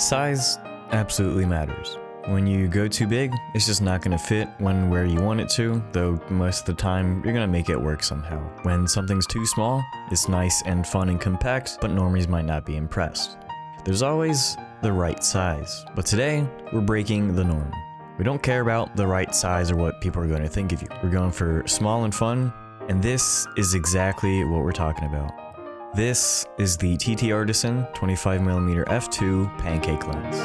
Size absolutely matters. When you go too big, it's just not going to fit where you want it to, though most of the time you're going to make it work somehow. When something's too small, it's nice and fun and compact, but normies might not be impressed. There's always the right size, but today we're breaking the norm. We don't care about the right size or what people are going to think of you. We're going for small and fun, and this is exactly what we're talking about. This is the TTArtisan 25mm f2 pancake lens.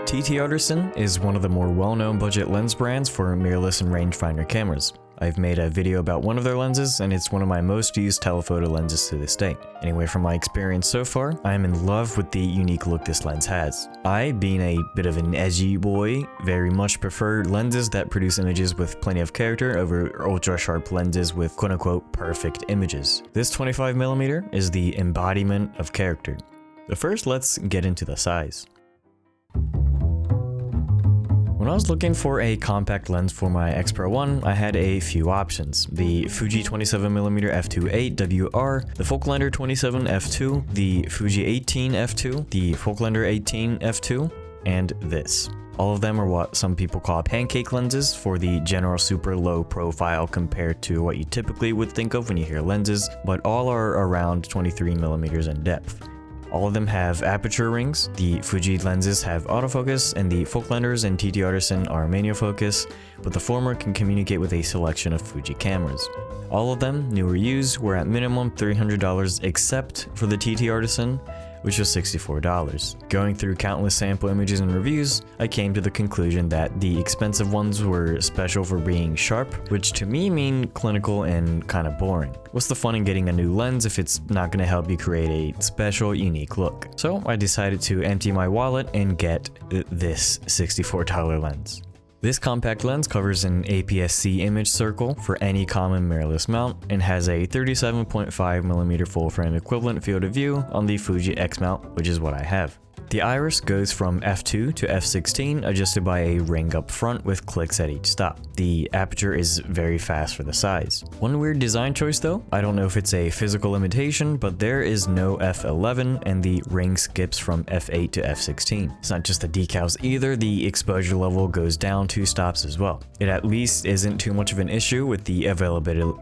TTArtisan is one of the more well-known budget lens brands for mirrorless and rangefinder cameras. I've made a video about one of their lenses, and it's one of my most used telephoto lenses to this day. Anyway, from my experience so far, I am in love with the unique look this lens has. I, being a bit of an edgy boy, very much prefer lenses that produce images with plenty of character over ultra-sharp lenses with quote-unquote perfect images. This 25mm is the embodiment of character. But first, let's get into the size. When I was looking for a compact lens for my X Pro 1, I had a few options. The Fuji 27mm f2.8 WR, the Folklander 27 f2, the Fuji 18 f2, the Folklander 18 f2, and this. All of them are what some people call pancake lenses for the general super low profile compared to what you typically would think of when you hear lenses, but all are around 23mm in depth. All of them have aperture rings. The Fuji lenses have autofocus, and the Folklanders and TTArtisan are manual focus, but the former can communicate with a selection of Fuji cameras. All of them, new or used, were at minimum $300 except for the TTArtisan, which was $64. Going through countless sample images and reviews, I came to the conclusion that the expensive ones were special for being sharp, which to me mean clinical and kind of boring. What's the fun in getting a new lens if it's not going to help you create a special, unique look? So I decided to empty my wallet and get this $64 lens. This compact lens covers an APS-C image circle for any common mirrorless mount and has a 37.5mm full-frame equivalent field of view on the Fuji X mount, which is what I have. The iris goes from f2 to f16, adjusted by a ring up front with clicks at each stop. The aperture is very fast for the size. One weird design choice though, I don't know if it's a physical limitation, but there is no f11 and the ring skips from f8 to f16. It's not just the decals either, the exposure level goes down 2 stops as well. It at least isn't too much of an issue with the availability.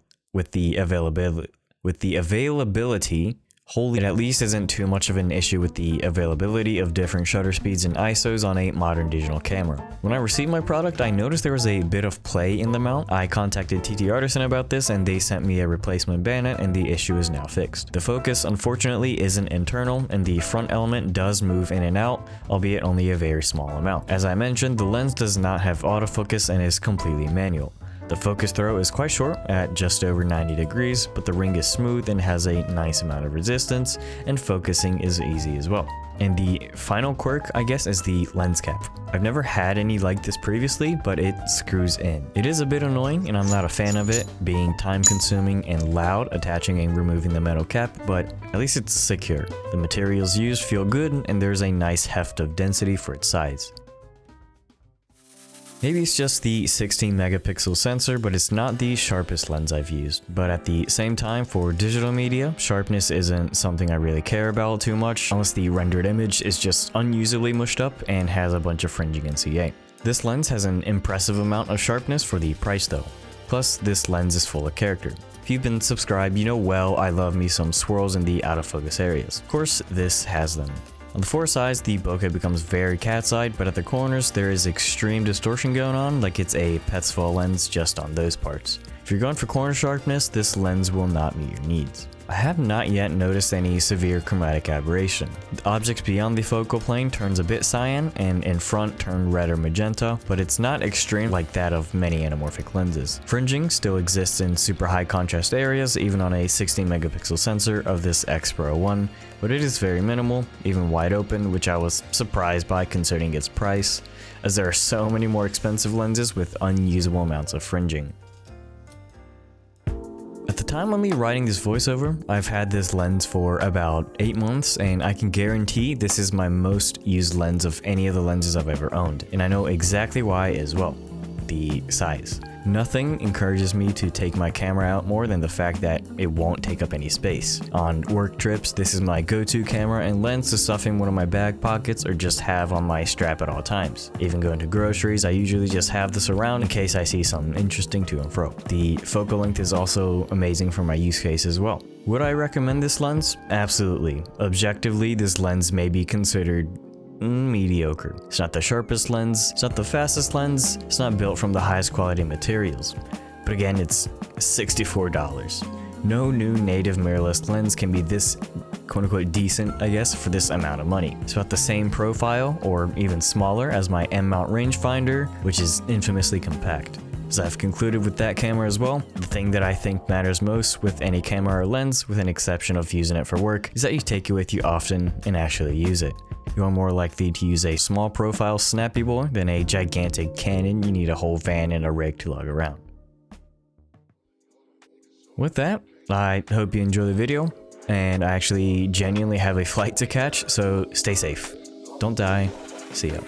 It at least isn't too much of an issue with the availability of different shutter speeds and ISOs on a modern digital camera. When I received my product, I noticed there was a bit of play in the mount. I contacted TTArtisan about this and they sent me a replacement bayonet and the issue is now fixed. The focus unfortunately isn't internal and the front element does move in and out, albeit only a very small amount. As I mentioned, the lens does not have autofocus and is completely manual. The focus throw is quite short at just over 90 degrees, but the ring is smooth and has a nice amount of resistance, and focusing is easy as well. And the final quirk, I guess, is the lens cap. I've never had any like this previously, but it screws in. It is a bit annoying, and I'm not a fan of it, being time consuming and loud attaching and removing the metal cap, but at least it's secure. The materials used feel good, and there's a nice heft of density for its size. Maybe it's just the 16 megapixel sensor, but it's not the sharpest lens I've used. But at the same time, for digital media, sharpness isn't something I really care about too much, unless the rendered image is just unusably mushed up and has a bunch of fringing and CA. This lens has an impressive amount of sharpness for the price though. Plus, this lens is full of character. If you've been subscribed, you know well I love me some swirls in the out of focus areas. Of course, this has them. On the fore sides, the bokeh becomes very cat's-eyed, but at the corners, there is extreme distortion going on, like it's a Petzval lens just on those parts. If you're going for corner sharpness, this lens will not meet your needs. I have not yet noticed any severe chromatic aberration. The objects beyond the focal plane turns a bit cyan, and in front turn red or magenta, but it's not extreme like that of many anamorphic lenses. Fringing still exists in super high contrast areas, even on a 16 megapixel sensor of this X Pro 1, but it is very minimal, even wide open, which I was surprised by considering its price, as there are so many more expensive lenses with unusable amounts of fringing. At the time of me writing this voiceover, I've had this lens for about 8 months, and I can guarantee this is my most used lens of any of the lenses I've ever owned, and I know exactly why as well. the size. Nothing encourages me to take my camera out more than the fact that it won't take up any space. On work trips, this is my go-to camera and lens to stuff in one of my back pockets or just have on my strap at all times. Even going to groceries, I usually just have this around in case I see something interesting to and fro. The focal length is also amazing for my use case as well. Would I recommend this lens? Absolutely. Objectively, this lens may be considered mediocre. It's not the sharpest lens, it's not the fastest lens, it's not built from the highest quality materials. But again, it's $64. No new native mirrorless lens can be this quote-unquote decent, I guess, for this amount of money. It's about the same profile, or even smaller, as my M-mount rangefinder, which is infamously compact. So I've concluded with that camera as well. The thing that I think matters most with any camera or lens, with an exception of using it for work, is that you take it with you often and actually use it. You are more likely to use a small profile snappy boy than a gigantic Canon you need a whole van and a rig to lug around. With that, I hope you enjoy the video, and I actually genuinely have a flight to catch, so stay safe. Don't die. See ya.